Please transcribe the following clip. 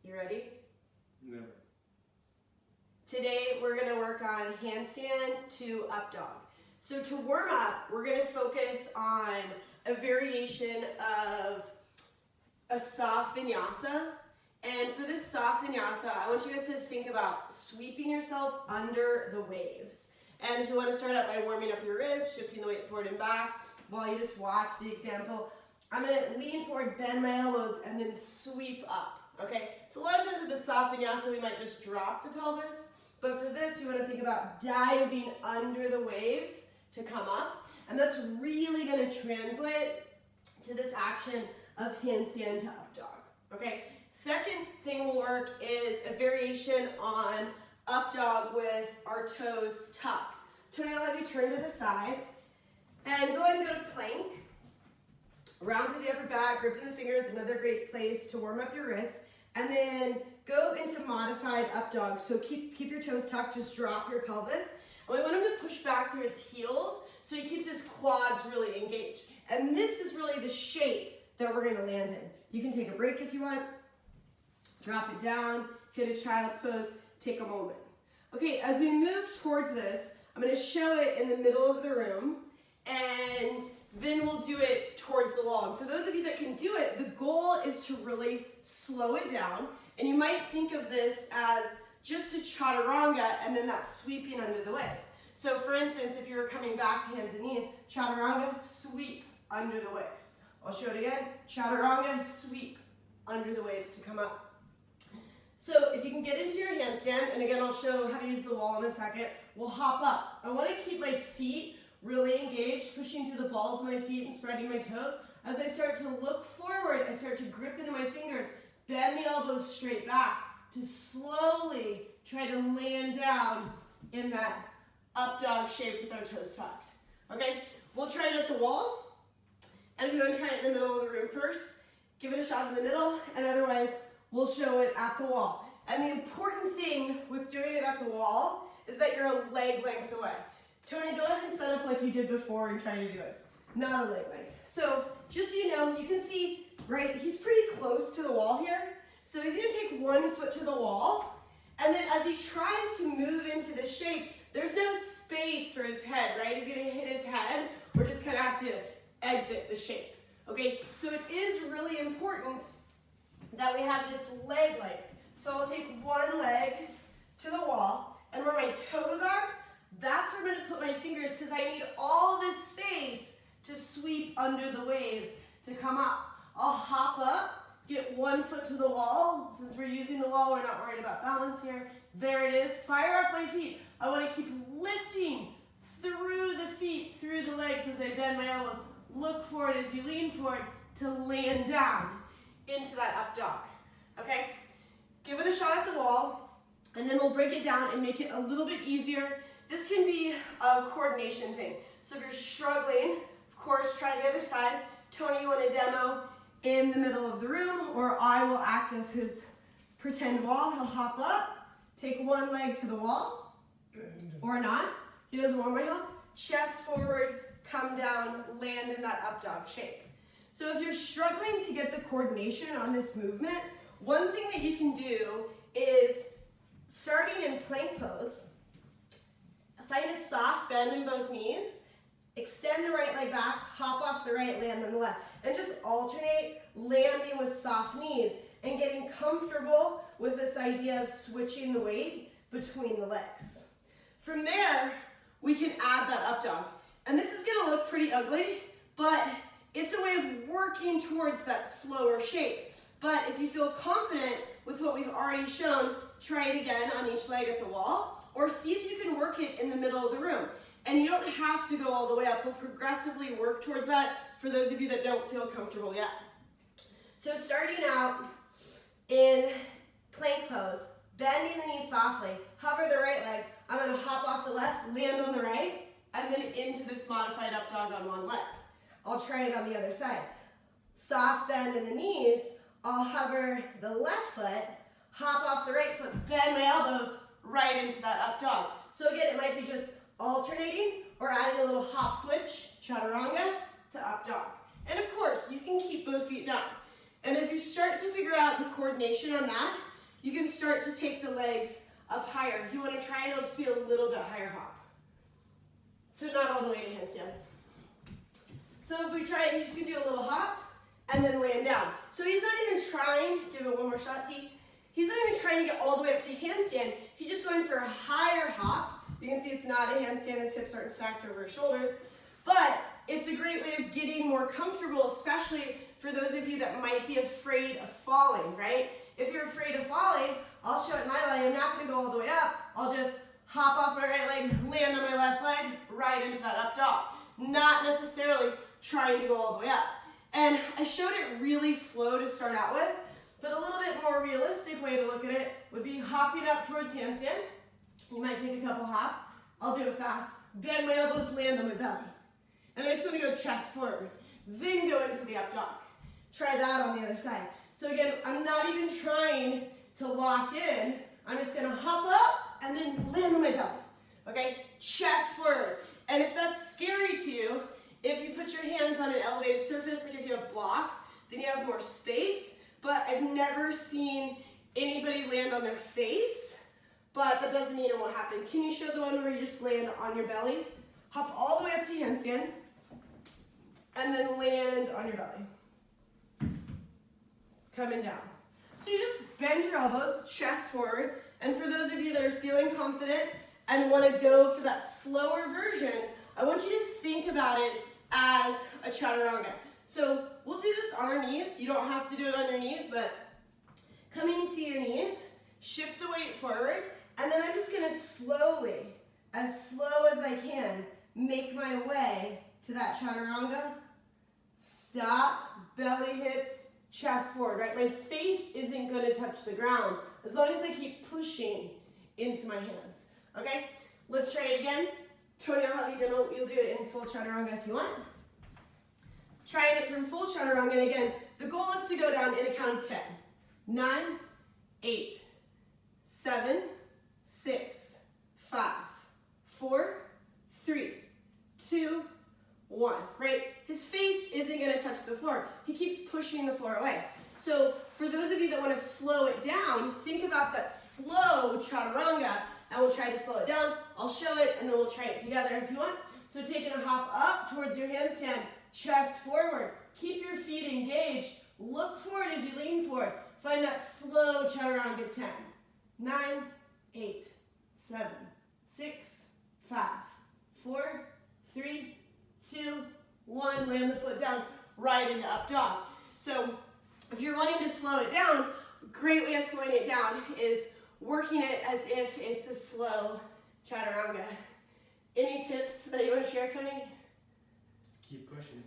You ready? Never. Today we're going to work on handstand to up dog. So to warm up, we're going to focus on a variation of a soft vinyasa. And for this soft vinyasa, I want you guys to think about sweeping yourself under the waves. And if you want to start out by warming up your wrists, shifting the weight forward and back, while you just watch the example, I'm going to lean forward, bend my elbows, and then sweep up. Okay? So a lot of times with the soft vinyasa, we might just drop the pelvis. But for this, we want to think about diving under the waves to come up. And that's really going to translate to this action of handstand to up dog. Okay? Second thing will work is a variation on up dog with our toes tucked. Tony, I'll have you turn to the side. And go ahead and go to plank. Round through the upper back, gripping the fingers, another great place to warm up your wrists. And then go into modified up dog. So keep your toes tucked, just drop your pelvis. And we want him to push back through his heels so he keeps his quads really engaged. And this is really the shape that we're gonna land in. You can take a break if you want. Drop it down, hit a child's pose, take a moment. Okay, as we move towards this, I'm gonna show it in the middle of the room, and then we'll do it towards the wall. And for those of you that can do it, the goal is to really slow it down. And you might think of this as just a chaturanga and then that's sweeping under the waves. So for instance, if you were coming back to hands and knees, chaturanga, sweep under the waves. I'll show it again. Chaturanga, sweep under the waves to come up. So if you can get into your handstand, and again, I'll show how to use the wall in a second, we'll hop up. I want to keep my feet really engaged, pushing through the balls of my feet and spreading my toes. As I start to look forward, I start to grip into my fingers, bend the elbows straight back to slowly try to land down in that up dog shape with our toes tucked. Okay, we'll try it at the wall. And if you want to try it in the middle of the room first, give it a shot in the middle, and otherwise we'll show it at the wall. And the important thing with doing it at the wall is that you're a leg length away. Tony, go ahead and set up like you did before and try to do it. Not a leg length. So just so you know, you can see, right, he's pretty close to the wall here. So he's gonna take one foot to the wall, and then as he tries to move into this shape, there's no space for his head, right? He's gonna hit his head, or just kind of have to exit the shape, okay? So it is really important that we have this leg length. So I'll take one leg to the wall, and where my toes are, that's where I'm going to put my fingers because I need all this space to sweep under the waves to come up. I'll hop up, get one foot to the wall. Since we're using the wall, we're not worried about balance here. There it is. Fire off my feet. I want to keep lifting through the feet, through the legs as I bend my elbows. Look forward as you lean forward to land down into that up dog. Okay? Give it a shot at the wall, and then we'll break it down and make it a little bit easier. This can be a coordination thing. So if you're struggling, of course, try the other side. Tony, you want a demo in the middle of the room, or I will act as his pretend wall. He'll hop up, take one leg to the wall, or not. He doesn't want my help. Chest forward, come down, land in that up dog shape. So if you're struggling to get the coordination on this movement, one thing that you can do is, starting in plank pose, find a soft bend in both knees, extend the right leg back, hop off the right, land on the left, and just alternate landing with soft knees and getting comfortable with this idea of switching the weight between the legs. From there, we can add that up dog. And this is gonna look pretty ugly, but it's a way of working towards that slower shape. But if you feel confident with what we've already shown, try it again on each leg at the wall, or see if you can work it in the middle of the room. And you don't have to go all the way up. We'll progressively work towards that for those of you that don't feel comfortable yet. So starting out in plank pose, bending the knee softly, hover the right leg. I'm gonna hop off the left, land on the right, and then into this modified up dog on one leg. I'll try it on the other side. Soft bend in the knees, I'll hover the left foot, hop off the right foot, bend my elbows right into that up dog. So again, it might be just alternating or adding a little hop switch, chaturanga to up dog. And of course, you can keep both feet down. And as you start to figure out the coordination on that, you can start to take the legs up higher. If you want to try it, it'll just be a little bit higher hop. So not all the way to handstand. So if we try it, he's just going to do a little hop and then land down. So he's not even trying, give it one more shot, T. He's not even trying to get all the way up to handstand. He's just going for a higher hop. You can see it's not a handstand, his hips aren't stacked over his shoulders. But it's a great way of getting more comfortable, especially for those of you that might be afraid of falling, right? If you're afraid of falling, I'll show it in my leg. I'm not going to go all the way up. I'll just hop off my right leg, land on my left leg, right into that up dog. Not necessarily trying to go all the way up. And I showed it really slow to start out with, but a little bit more realistic way to look at it would be hopping up towards handstand. You might take a couple hops. I'll do it fast. Bend my elbows, land on my belly. And I just want to go chest forward. Then go into the up dog. Try that on the other side. So again, I'm not even trying to lock in. I'm just going to hop up and then land on my belly. Okay? Chest forward. And if that's scary to you, if you put your hands on an elevated surface, like if you have blocks, then you have more space. But I've never seen anybody land on their face, but that doesn't mean it won't happen. Can you show the one where you just land on your belly? Hop all the way up to handstand, and then land on your belly. Coming down. So you just bend your elbows, chest forward, and for those of you that are feeling confident and want to go for that slower version, I want you to think about it as a chaturanga. So we'll do this on our knees. You don't have to do it on your knees, but coming to your knees, shift the weight forward, and then I'm just going to slowly, as slow as I can, make my way to that chaturanga. Stop, belly hits, chest forward, right? My face isn't going to touch the ground as long as I keep pushing into my hands. Okay, let's try it again. Tony, I'll have you demo. You'll do it in full chaturanga if you want. Trying it from full chaturanga, and again, the goal is to go down in a count of 10. 9, 8, 7, 6, 5, 4, 3, 2, 1. Right? His face isn't going to touch the floor. He keeps pushing the floor away. So for those of you that want to slow it down, think about that slow chaturanga, and we'll try to slow it down. I'll show it, and then we'll try it together if you want. So taking a hop up towards your handstand, chest forward. Keep your feet engaged. Look forward as you lean forward. Find that slow chaturanga 10. 9, 8, 7, 6, 5, 4, 3, 2, 1. Land the foot down right into up dog. So if you're wanting to slow it down, a great way of slowing it down is working it as if it's a slow chaturanga. Any tips that you want to share, Tony? Just keep pushing.